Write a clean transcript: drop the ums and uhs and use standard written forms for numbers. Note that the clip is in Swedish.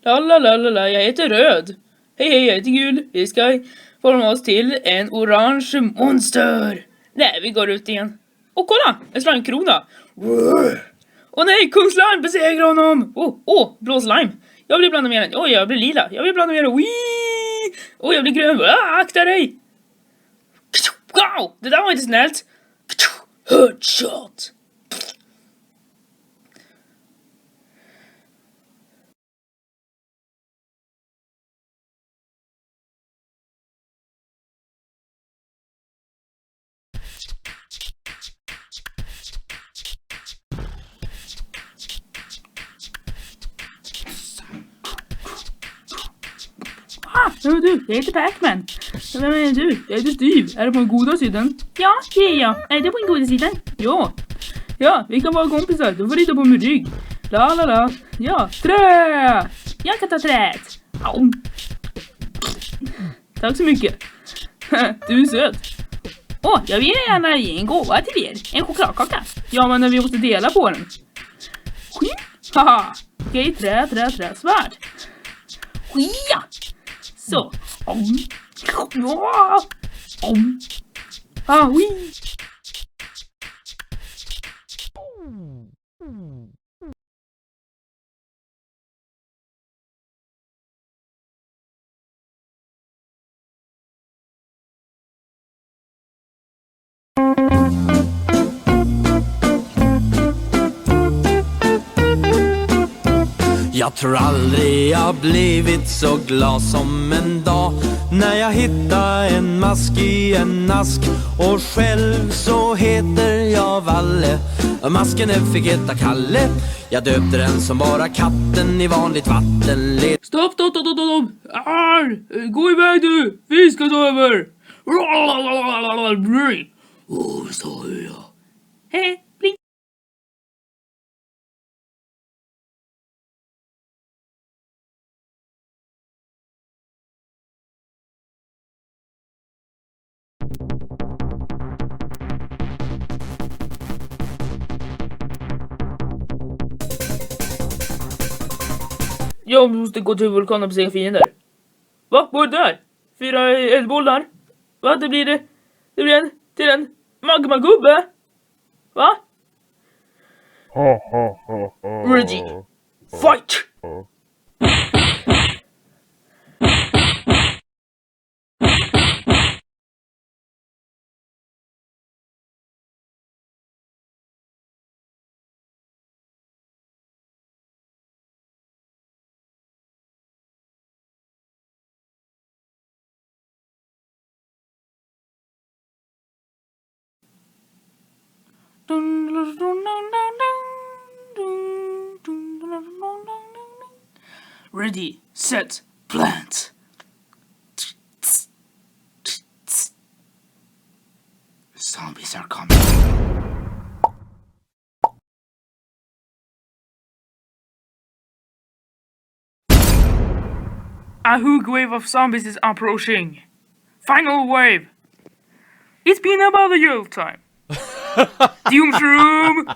Lalalala, jag heter Röd. Hej, jag heter Gul. Vi ska forma oss till en orange monster. Nej, vi går ut igen. Och kolla, en slimekrona. Åh nej, kung slime besegrar honom. Blå slime. Jag vill blanda med den. Jag blir lila. Jag vill blanda med den. Jag blir grön. Akta dig. Wow, det där var inte snällt. Headshot. Du, jag heter PACMAN. Vem är du? Jag heter Steve. Är du på den goda sidan? Ja, det är jag. Är du på den goda sidan? Ja, vi kan vara kompisar. Du får rita på min rygg. La. Ja, trä! Jag kan ta träet. Au. Tack så mycket. Du är söt. Jag vill gärna ge en gåva till er. En chokladkaka. Ja, men vi måste dela på den. Haha. Okej, trä, svärd. Ja. Så. Jag tror aldrig jag blivit så glad som en dag när jag hittade en mask i en ask. Och själv så heter jag Valle. Masken fick heta Kalle. Jag döpte den som bara katten i vanligt vatten. Stopp. Gå iväg du. Vi ska ta över. Så är jag. Hej, blink. Jag måste gå till vulkanen och besegra fiender. Va? Vad är det där? 4 eldbollar? Va? Det blir en magmagubbe? Va? Ready. Fight! Ready, set, plant. Zombies are coming. A hook wave of zombies is approaching. Final wave. It's been about a year time. Doom shroom.